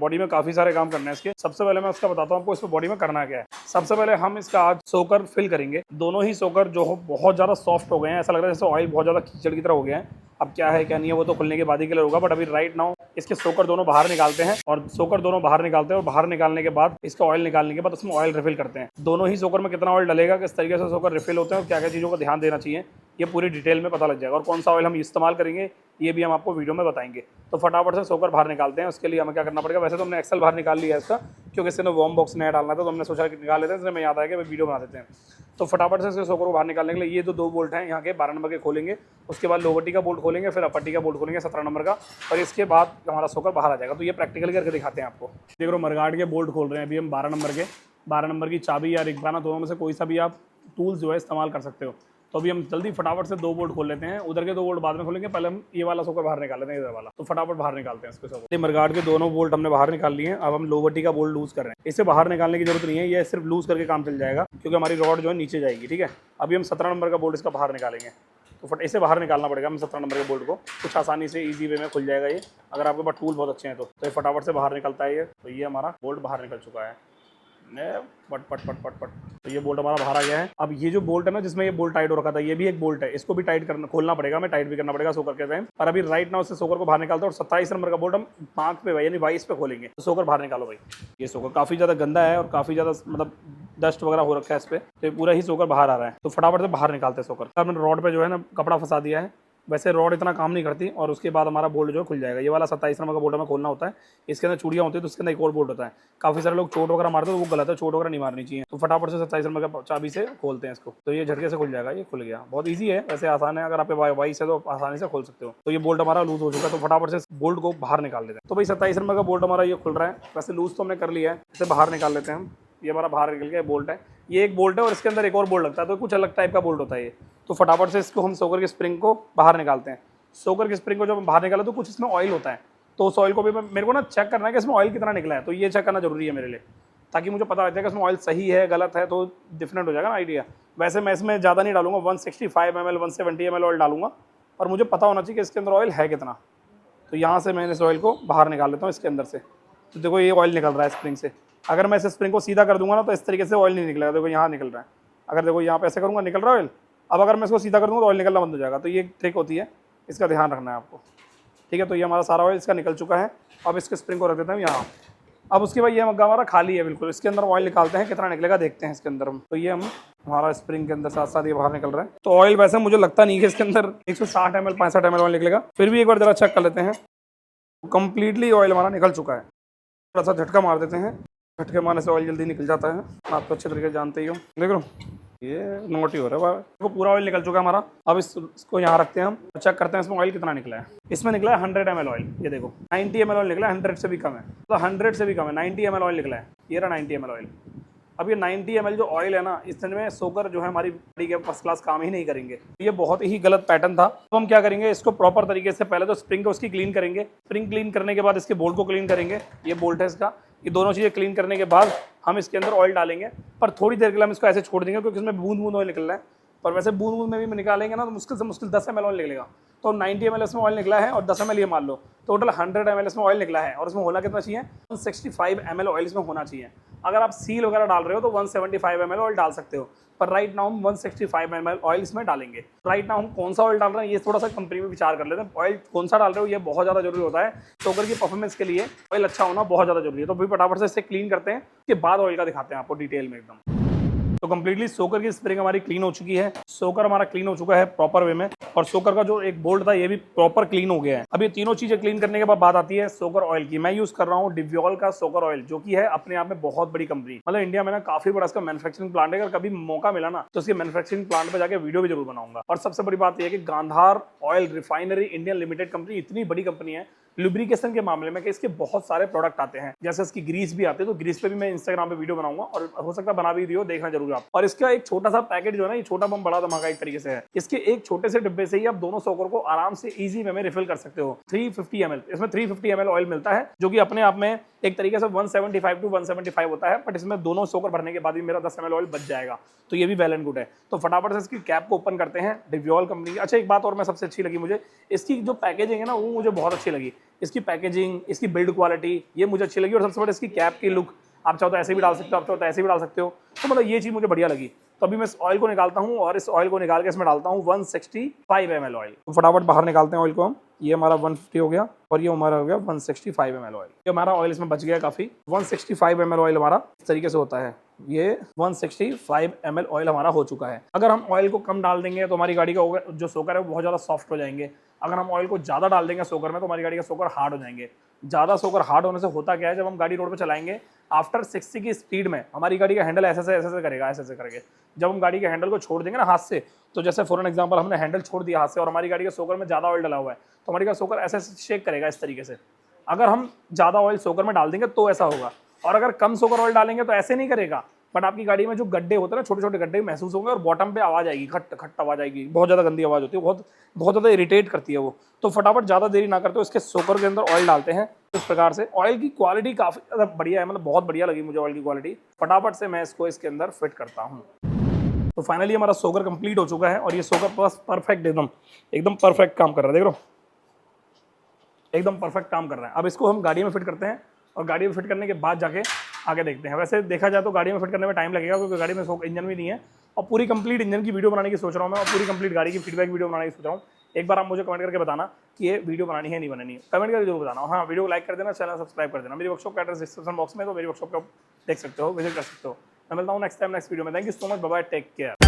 Body में काफी सारे काम करने हैं इसके। सबसे पहले मैं उसका बताता हूँ आपको इसमें बॉडी में करना क्या है। सबसे पहले हम इसका आज सोकर फिल करेंगे। दोनों ही सोकर जो हो बहुत ज्यादा सॉफ्ट हो गए हैं, ऐसा लग रहा है जैसे ऑयल बहुत ज्यादा कीचड़ की तरह हो गया है। अब क्या है क्या नहीं है वो तो खुलने के बाद ही क्लियर होगा, बट अभी राइट नाउ इसके सोकर दोनों बाहर निकालते हैं और सोकर दोनों बाहर निकालते हैं और बाहर निकालने के बाद इसका ऑयल निकालने के बाद उसमें ऑयल रिफिल करते हैं। दोनों ही सोकर में कितना ऑयल डलेगा, किस तरीके से सोकर रिफिल होते हैं और क्या क्या चीज़ों का ध्यान देना चाहिए, ये पूरी डिटेल में पता लग जाएगा। और कौन सा ऑयल हम इस्तेमाल करेंगे ये भी हम आपको वीडियो में बताएंगे। तो फटाफट से सोकर बाहर निकालते हैं। उसके लिए हमें क्या करना पड़ेगा, वैसे तो हमने एक्सेल बाहर निकाल लिया है इसका, क्योंकि इससे वार्म बॉक्स नया डालना था तो हमने सोचा निकाल लेते हैं, इसलिए मैं याद आया कि वीडियो बना देते हैं। तो फटाफट से इसके सोकर को बाहर निकालने के लिए ये जो दो बोल्ट हैं यहाँ के 12 नंबर के खोलेंगे, उसके बाद लोवटी का बोल्ट खोलेंगे, फिर अपटी का बोल्ट खोलेंगे 17 नंबर का, और इसके बाद हमारा सोकर बाहर आ जाएगा। तो ये प्रैक्टिकली करके दिखाते हैं आपको। देख लो मरगार्ड के बोल्ट खोल रहे हैं अभी हम 12 नंबर की चाबी या रिक्बाना दोनों में से कोई सा भी आप टूल्स जो है इस्तेमाल कर सकते हो। तो अभी हम जल्दी फटाफट से 2 बोल्ट खोल लेते हैं। उधर के 2 बोल्ट बाद में खोलेंगे, पहले हम ये वाला सोकर बाहर निकाल लेते हैं, इधर वाला। तो फटाफट बाहर निकालते हैं इसको सोकर। मरगार्ड के दोनों बोल्ट हमने बाहर निकाल लिए हैं। अब हम लोवटी का बोल्ट लूज कर रहे हैं। इसे बाहर निकालने की जरूरत नहीं है, ये सिर्फ लूज करके काम चल जाएगा क्योंकि हमारी रॉड जो है नीचे जाएगी। ठीक है, अभी हम 17 नंबर का बोल्ट इसका बाहर निकालेंगे। तो इसे बाहर निकालना पड़ेगा हम 17 नंबर के बोल्ट को। कुछ आसानी से इजी वे में खुल जाएगा ये, अगर आपके पास टूल बहुत अच्छे हैं तो ये फटाफट से बाहर निकलता है ये। तो ये हमारा बोल्ट बाहर निकल चुका है। पट पट पट पट पट। तो ये बोल्ट हमारा बाहर आ गया है। अब ये जो बोल्ट है ना जिसमें ये बोल्ट टाइट हो रखा था, ये भी एक बोल्ट है, इसको भी टाइट करना खोलना पड़ेगा, हमें टाइट भी करना पड़ेगा सोकर के टाइम। पर अभी राइट नाउ उससे सोकर को बाहर निकालते हैं और 27 नंबर का बोल्ट हम 5 पे यानी 22 पे खोलेंगे। तो सोकर बाहर निकालो भाई। ये सोकर काफी ज्यादा गंदा है और काफी ज्यादा मतलब डस्ट वगैरह हो रखा है इस पे, तो पूरा ही सोकर बाहर आ रहा है। तो फटाफट से बाहर निकालते हैं सोकर। हमने रॉड पे जो है ना कपड़ा फंसा दिया है, वैसे रॉड इतना काम नहीं करती, और उसके बाद हमारा बोल्ट जो खुल जाएगा। ये वाला 27 नंबर का बोल्ट हमें खोलना होता है। इसके अंदर चूड़ियाँ होती है तो उसके अंदर एक और बोल्ट होता है। काफी सारे लोग चोट वगैरह मारते हैं तो वो गलत है, चोट वगैरह नहीं मारनी चाहिए। तो फटाफट से 27 नंबर का चाबी से खोलते हैं इसको। तो ये झटके से खुल जाएगा। ये खुल गया, बहुत ईजी है, वैसे आसान है। अगर आप वाइस है तो आसानी से खोल सकते हो। तो ये बोल्ट हमारा लूज हो चुका है, तो फटाफट से बोल्ट को बाहर निकाल लेते हैं। तो भाई 27 नंबर का बोल्ट हमारा ये खुल रहा है। वैसे लूज तो हमने कर लिया है, इसे बाहर निकाल लेते हैं हम। ये हमारा बाहर निकल गया बोल्ट है। ये एक बोल्ट है और इसके अंदर एक और बोल्ट लगता है, तो कुछ अलग टाइप का बोल्ट होता है ये। तो फटाफट से इसको हम सोकर के स्प्रिंग को बाहर निकालते हैं। सोकर के स्प्रिंग को जब हम बाहर निकाला तो कुछ इसमें ऑयल होता है, तो उस ऑयल को भी मेरे को ना चेक करना है कि इसमें ऑयल कितना निकला है। तो ये चेक करना जरूरी है मेरे लिए, ताकि मुझे पता लग जाए कि इसमें ऑयल सही है गलत है, तो डिफरेंट हो जाएगा ना आइडिया। वैसे मैं इसमें ज़्यादा नहीं डालूंगा, 165 ml 170 ml ऑयल डालूंगा, और मुझे पता होना चाहिए कि इसके अंदर ऑयल है कितना। तो यहाँ से मैंने इस ऑयल को बाहर निकाल लेता हूँ इसके अंदर से। तो देखो ये ऑयल निकल रहा है स्प्रिंग से। अगर मैं इस स्प्रिंग को सीधा कर दूंगा ना तो इस तरीके से ऑयल नहीं निकलेगा। देखो यहाँ निकल रहा है, अगर देखो यहाँ पे ऐसे करूँगा निकल रहा है ऑयल। अब अगर मैं इसको सीधा कर दूँगा तो ऑयल निकलना बंद हो जाएगा। तो ये ट्रिक होती है, इसका ध्यान रखना है आपको। ठीक है, तो ये हमारा सारा ऑयल इसका निकल चुका है। अब इसके स्प्रिंग को रख देते हैं यहाँ। अब उसके बाद ये मग्गा हमारा खाली है बिल्कुल। इसके अंदर ऑयल निकालते हैं, कितना निकलेगा देखते हैं इसके अंदर हम। तो ये हम हमारा स्प्रिंग के अंदर साथ साथ ये बाहर निकल रहा है। तो ऑयल वैसे मुझे लगता नहीं है कि इसके अंदर 160 ml 65 ml ऑयल निकलेगा, फिर भी एक बार जरा चेक कर लेते हैं। कंप्लीटली ऑयल हमारा निकल चुका है। थोड़ा सा झटका मार देते हैं, झटके मारने से ऑयल जल्दी निकल जाता है, आप तो अच्छे तरीके से जानते ही हो। देख लो ये नोट ही हो रहा है, देखो पूरा ऑयल निकल चुका है हमारा। अब इसको यहाँ रखते हैं हम, चेक करते हैं इसमें ऑयल कितना निकला है। इसमें निकला है 100 ml ऑयल। ये देखो 90 ml ऑयल निकला है, 100 से भी कम है। तो 100 से भी कम है, 90 ml ऑयल निकला है। ये रहा 90 ml ऑयल। अब ये 90 ml जो ऑयल है ना, इसमें सोकर जो है हमारी बॉडी के फर्स्ट क्लास काम ही नहीं करेंगे। ये बहुत ही गलत पैटर्न था। तो हम क्या करेंगे, इसको प्रॉपर तरीके से पहले तो स्प्रिंग को उसकी क्लीन करेंगे। स्प्रिंग क्लीन करने के बाद इसके बोल्ट को क्लीन करेंगे। ये बोल्ट है इसका। ये दोनों चीज़ें क्लीन करने के बाद हम इसके अंदर ऑयल डालेंगे, पर थोड़ी देर के लिए हम इसको ऐसे छोड़ देंगे क्योंकि इसमें बूंद बूंद ऑयल निकल रहा है। पर वैसे बूंद बूंद में भी निकालेंगे ना तो मुश्किल से मुश्किल 10 ml ऑयल निकलेगा। तो 90 ml इसमें ऑयल निकला है और 10 ml ये मान लो, टोटल 100 ml इसमें ऑयल निकला है। और इसमें होना कितना चाहिए, 165 ml ऑयल इसमें होना चाहिए। अगर आप सील वगैरह डाल रहे हो तो 175 ml ऑयल डाल सकते हो, पर राइट नाउ हम 165 ml ऑयल इसमें डालेंगे। राइट नाउ हम कौन सा ऑयल डाल रहे हैं ये थोड़ा सा कंपनी में विचार कर लेते हैं। ऑयल कौन सा डाल रहे हो ये बहुत ज़्यादा जरूरी होता है। सोकर की परफॉर्मेंस के लिए ऑयल अच्छा होना बहुत ज़्यादा जरूरी है। तो फिर फटाफट से इसे क्लीन करते हैं, उसके बाद ऑयल का दिखाते हैं आपको डिटेल में एकदम। तो कंप्लीटली सोकर की स्प्रिंग हमारी क्लीन हो चुकी है, सोकर हमारा क्लीन हो चुका है प्रॉपर वे में, और सोकर का जो एक बोल्ट था ये भी प्रॉपर क्लीन हो गया है। अब ये तीनों चीजें क्लीन करने के बाद बात आती है सोकर ऑयल की। मैं यूज कर रहा हूँ डिव्योल का सोकर ऑयल, जो कि है अपने आप में बहुत बड़ी कंपनी। मतलब इंडिया में ना काफी बड़ा इसका मैन्युफैक्चरिंग प्लांट है। अगर कभी मौका मिला ना तो इसके मैन्युफैक्चरिंग प्लांट पे जाकर वीडियो भी जरूर बनाऊंगा। और सबसे बड़ी बात यह है कि Gandhar oil refinery Indian limited company इतनी बड़ी कंपनी है लुब्रिकेशन के मामले में कि इसके बहुत सारे प्रोडक्ट आते हैं, जैसे इसकी ग्रीस भी आती है। तो ग्रीस पे भी मैं इंस्टाग्राम पे वीडियो बनाऊंगा और हो सकता है बना भी दियो, देखना जरूर आप। और इसका एक छोटा सा पैकेट जो है ना, ये छोटा बम बड़ा धमाका एक तरीके से है। इसके एक छोटे से डिब्बे से ही आप दोनों सोकर को आराम से इजी वे में रिफिल कर सकते हो। 350 ml इसमें 350 ml ऑयल मिलता है, जो कि अपने आप में एक तरीके से 175 to 175 होता है। बट इसमें दोनों सोकर भरने के बाद भी मेरा 10 ml ऑयल बच जाएगा, तो ये भी वेल एंड गुड है। तो फटाफट से इसकी कैप को ओपन करते हैं, डिव्योल कंपनी की। अच्छा एक बात और मैं सबसे अच्छी लगी मुझे, इसकी जो पैकेजिंग है ना वो मुझे बहुत अच्छी लगी। इसकी पैकेजिंग, इसकी बिल्ड क्वालिटी ये मुझे अच्छी लगी, और सबसे बड़ा इसकी कैप की लुक, आप चाहो तो ऐसे भी डाल सकते हो, आप चाहो तो ऐसे भी डाल सकते हो, तो मतलब ये चीज़ मुझे बढ़िया लगी। तो अभी मैं इस ऑयल को निकालता हूँ और इस ऑयल को निकाल के इसमें डालता हूँ 165 ml ऑयल। तो फटाफट बाहर निकालते हैं ऑयल को हम। ये हमारा 150 हो गया और ये हमारा हो गया 165 ml ऑयल। ये हमारा ऑयल इसमें बच गया काफ़ी। 165 ml ऑयल हमारा इस तरीके से होता है। ये 165 ml ऑयल हमारा हो चुका है। अगर हम ऑयल को कम डाल देंगे तो हमारी गाड़ी का जो सोकर है वो बहुत ज़्यादा सॉफ्ट हो जाएंगे। अगर हम ऑयल को ज़्यादा डाल देंगे सोकर में तो हमारी गाड़ी का सोकर हार्ड हो जाएंगे। ज़्यादा सोकर हार्ड होने से होता क्या है, जब हम गाड़ी रोड पे चलाएंगे आफ्टर 60 की स्पीड में हमारी गाड़ी का हैंडल ऐसे करेगा, ऐसे करके जब हम गाड़ी के हैंडल को छोड़ देंगे ना हाथ से, तो जैसे फॉर एन एग्जांपल हमने हैंडल छोड़ दिया हाथ से और हमारी गाड़ी के सोकर में ज़्यादा ऑयल डाला हुआ है तो हमारी का सोकर ऐसे शेक करेगा इस तरीके से। अगर हम ज़्यादा ऑयल सोकर में डाल देंगे तो ऐसा होगा, और अगर कम सोकर ऑयल डालेंगे तो ऐसे नहीं करेगा। बट आपकी गाड़ी में जो गड्ढे होते हैं ना, छोटे छोटे गड्ढे महसूस होंगे और बॉटम पे आवाज़ आएगी, खट खट आवाज़ आएगी, बहुत ज़्यादा गंदी आवाज़ होती है, बहुत बहुत ज़्यादा इरिटेट करती है वो। तो फटाफट ज़्यादा देरी ना करते हो इसके सोकर के अंदर ऑयल डालते हैं इस प्रकार से। ऑयल की क्वालिटी काफ़ी ज़्यादा बढ़िया है, मतलब बहुत बढ़िया लगी मुझे ऑयल की क्वालिटी। फटाफट से मैं इसको इसके अंदर फिट करता हूँ। तो फाइनली हमारा सोकर कंप्लीट हो चुका है और ये सोकर बस परफेक्ट एकदम परफेक्ट काम कर रहा है, देख लो एकदम परफेक्ट काम कर रहा है। अब इसको हम गाड़ी में फिट करते हैं और गाड़ी में फिट करने के बाद जाके आगे देखते हैं। वैसे देखा जाए तो गाड़ी में फिट करने में टाइम लगेगा क्योंकि गाड़ी में इंजन भी नहीं है, और पूरी कंप्लीट इंजन की वीडियो बनाने की सोच रहा हूँ मैं, और पूरी कंप्लीट गाड़ी की फीडबैक वीडियो बनाने की सोच रहा हूँ। एक बार आप मुझे कमेंट करके बताना कि ये वीडियो बनानी है नहीं बनानी है, कमेंट करके जरूर बताना। हाँ, वीडियो को लाइक कर देना, चैनल सब्सक्राइब कर देना। मेरी वर्कशॉप का एड्रेस डिस्क्रिप्शन बॉक्स में, तो मेरी वर्कशॉप को देख सकते हो, विजिट कर सकते हो। मैं मिलता हूँ नेक्स्ट टाइम नेक्स्ट वीडियो में। Thank you so much, bye bye, take care.